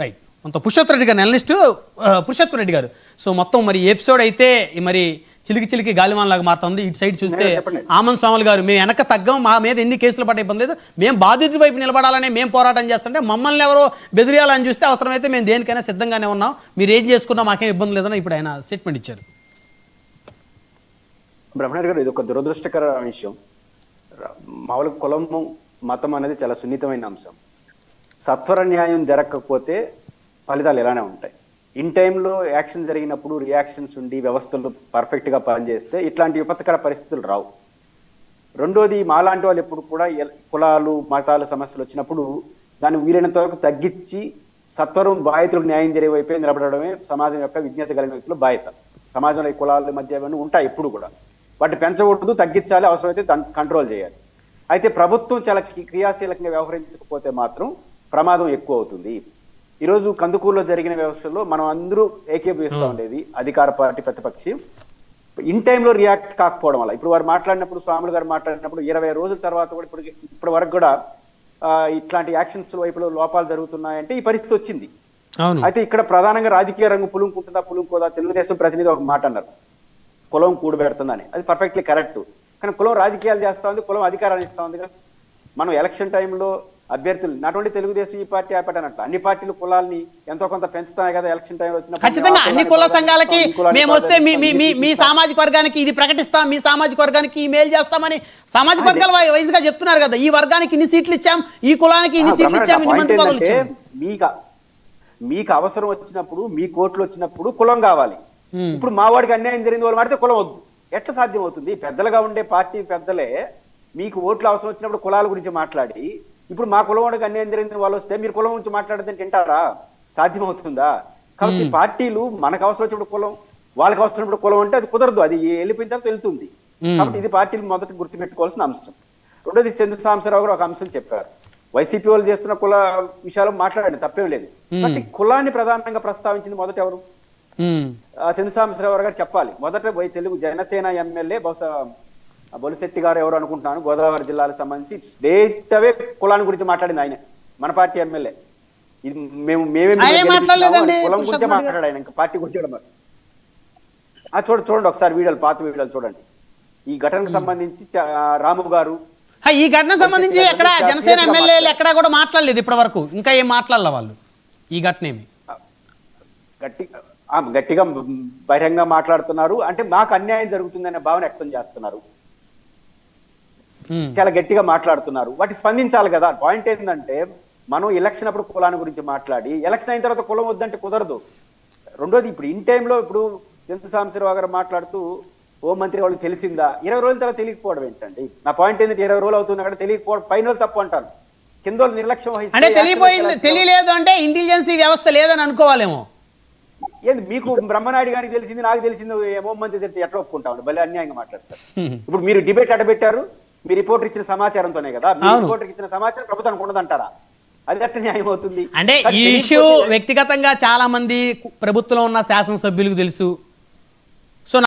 Right. మొత్తం పురుషోత్తమ రెడ్డి గారు analyst Purushottama Reddy గారు. సో మొత్తం మరి ఎపిసోడ్ అయితే మరి చిలికి చిలికి గాలివాన్లాగా మారుతుంది. ఇటు సైడ్ చూస్తే ఆమంత్ సామల్ గారు మేము వెనక తగ్గం, మా మీద ఎన్ని కేసులు పట్టే ఇబ్బంది లేదు, మేము బాధితుడి వైపు నిలబడాలని మేము పోరాటం చేస్తుంటే మమ్మల్ని ఎవరో బెదిరియాలని చూస్తే అవసరమైతే మేము దేనికైనా సిద్ధంగానే ఉన్నాం, మీరు ఏం చేసుకున్నా మాకేం ఇబ్బంది లేదని ఇప్పుడు ఆయన స్టేట్మెంట్ ఇచ్చారు. బ్రహ్మనాయుడు గారు, ఇది ఒక దురదృష్టకర విషయం. మామూలు కులం మతం అనేది చాలా సున్నితమైన అంశం. సత్వర న్యాయం జరగకపోతే ఫలితాలు ఎలానే ఉంటాయి. ఇన్ టైంలో యాక్షన్ జరిగినప్పుడు రియాక్షన్స్ ఉండి వ్యవస్థలు పర్ఫెక్ట్గా పనిచేస్తే ఇట్లాంటి విపత్కర పరిస్థితులు రావు. రెండోది, మాలాంటి వాళ్ళు ఎప్పుడు కూడా కులాలు మతాల సమస్యలు వచ్చినప్పుడు దాన్ని వీలైనంత వరకు తగ్గించి సత్వరం బాధితులకు న్యాయం జరిగే వైపే నిలబడడమే సమాజం యొక్క విజ్ఞత కలిగిన వ్యక్తుల బాధ్యత. సమాజంలో ఈ కులాల మధ్య ఇవన్నీ ఉంటాయి ఎప్పుడు కూడా, వాటిని పెంచకూడదు, తగ్గించాలి, అవసరమైతే దాన్ని కంట్రోల్ చేయాలి. అయితే ప్రభుత్వం చాలా క్రియాశీలకంగా వ్యవహరించకపోతే మాత్రం ప్రమాదం ఎక్కువ అవుతుంది. ఈరోజు కందుకూరులో జరిగిన వ్యవస్థలో మనం అందరూ ఏకీభవిస్తూ ఉండేది అధికార పార్టీ ప్రతిపక్షి. ఇన్ టైంలో రియాక్ట్ కాకపోవడం వల్ల ఇప్పుడు వారు మాట్లాడినప్పుడు, స్వాములు గారు మాట్లాడినప్పుడు 20 రోజుల తర్వాత కూడా ఇప్పటి వరకు కూడా ఇట్లాంటి యాక్షన్స్ వైపులో లోపాలు జరుగుతున్నాయంటే ఈ పరిస్థితి వచ్చింది. అయితే ఇక్కడ ప్రధానంగా రాజకీయ రంగు పులుంకుంటుందా పులుంకోదా, తెలుగుదేశం ప్రతినిధి ఒక మాట అన్నారు, కులం కూడబెడుతుందని. అది పర్ఫెక్ట్లీ కరెక్ట్. కానీ కులం రాజకీయాలు చేస్తా ఉంది, కులం అధికారాలు ఇస్తా ఉంది కదా. మనం ఎలక్షన్ టైంలో అభ్యర్థులు నాట్ ఓన్లీ తెలుగుదేశం ఈ పార్టీ ఆ పార్టీ అన్నట్టు అన్ని పార్టీలు కులాల్ని ఎంతో కొంత పెంచుతాయి కదా. ఎలక్షన్ టైం వచ్చిన ఖచ్చితంగా అన్ని కుల సంఘాలకి మేము వస్తే మీ సామాజిక వర్గానికి ఇది ప్రకటిస్తాం, మీ సామాజిక వర్గానికి ఈ మేలు చేస్తామని సామాజిక వర్గాల వైజ్గా చెప్తున్నారు కదా. ఈ వర్గానికి ఇన్ని సీట్లు ఇచ్చాం, ఈ కులానికి ఇన్ని సీట్లు ఇచ్చాం, ఇన్ని మంత్రి పదవులు ఇచ్చాం. మీకు అవసరం వచ్చినప్పుడు, మీ కోట్లు వచ్చినప్పుడు కులం కావాలి. ఇప్పుడు మా వాడికి అన్యాయం జరిగింది వాళ్ళు మాడితే కులం వద్దు, ఎట్లా సాధ్యం అవుతుంది? పెద్దలుగా ఉండే పార్టీ పెద్దలే మీకు ఓట్లు అవసరం వచ్చినప్పుడు కులాల గురించి మాట్లాడి, ఇప్పుడు మా కులం వాడికి అన్యాయం జరిగింది వాళ్ళు వస్తే మీరు కులం గురించి మాట్లాడితే తింటారా? సాధ్యమవుతుందా? కాబట్టి పార్టీలు మనకు అవసరం వచ్చినప్పుడు కులం, వాళ్ళకి అవసరం వచ్చినప్పుడు కులం అంటే అది కుదరదు, అది వెళ్ళిపోయిన తర్వాత వెళ్తుంది. కాబట్టి ఇది పార్టీలు మొదట గుర్తుపెట్టుకోవాల్సిన అంశం. రెండోది, చంద్ర సాంబశివరావు గారు ఒక అంశం చెప్పారు, వైసీపీ వాళ్ళు చేస్తున్న కుల విషయాలు మాట్లాడండి, తప్పేం లేదు. కాబట్టి కులాన్ని ప్రధానంగా ప్రస్తావించింది మొదట ఎవరు? చంద్ర సాంబశివరావు గారు చెప్పాలి. మొదట తెలుగు జనసేన ఎమ్మెల్యే బహుశా బొలిశెట్టి గారు ఎవరు అనుకుంటున్నాను, గోదావరి జిల్లాలకు సంబంధించి స్టేట్ అవే కులాన్ని గురించి మాట్లాడింది ఆయన, మన పార్టీ ఎమ్మెల్యే. ఇది కులం గురించి మాట్లాడాడు ఆయన, ఇంకా పార్టీ గురించి చూడండి ఒకసారి వీడియోలు, పాత వీడియోలు చూడండి. ఈ ఘటనకు సంబంధించి రాము గారు ఈ ఘటన సంబంధించి ఎక్కడ జనసేన ఎమ్మెల్యేలు ఎక్కడా కూడా మాట్లాడలేదు ఇప్పటి వరకు, ఇంకా ఏం మాట్లాడాల వాళ్ళు ఈ ఘటన ఏమి గట్టిగా బహిరంగ మాట్లాడుతున్నారు. అంటే మాకు అన్యాయం జరుగుతుందనే భావన వ్యక్తం చేస్తున్నారు, చాలా గట్టిగా మాట్లాడుతున్నారు. వాటి స్పందించాలి కదా. పాయింట్ ఏంటంటే, మనం ఎలక్షన్ అప్పుడు కులాన్ని గురించి మాట్లాడి ఎలక్షన్ అయిన తర్వాత కులం వద్దంటే కుదరదు. రెండోది, ఇప్పుడు ఇన్ టైంలో ఇప్పుడు చంద్ర సాంబశివరావు గారు మాట్లాడుతూ హోం మంత్రి వాళ్ళకి తెలిసిందా, 20 రోజుల తర్వాత తెలియకపోవడం ఏంటండి? నా పాయింట్ ఏంటంటే 20 రోజులు అవుతుంది అక్కడ తెలియకపోవడం పైన తప్పు అంటాను, కింద నిర్లక్ష్యం వహిస్తే తెలియపోయింది. తెలియలేదు అంటే ఇంటెలిజెన్సీ వ్యవస్థ లేదని అనుకోవాలేమో. ఏంది మీకు బ్రహ్మనాయుడు గారికి తెలిసింది, నాకు తెలిసింది, హోం మంత్రి తెలిసి ఎట్లా ఒప్పుకుంటాం? భలే అన్యాయంగా మాట్లాడతారు. ఇప్పుడు మీరు డిబేట్ అడ్డబెట్టారు, మీ రిపోర్టర్ ఇచ్చిన సమాచారంతోనే కదా. మీ రిపోర్టర్ ఇచ్చిన సమాచారం ప్రభుత్వానికి ఉండదంటారా? అది ఎట్లా న్యాయం అవుతుంది? అంటే ఈ ఇష్యూ వ్యక్తిగతంగా చాలా మంది ప్రభుత్వంలో ఉన్న శాసనసభ్యులకు తెలుసు,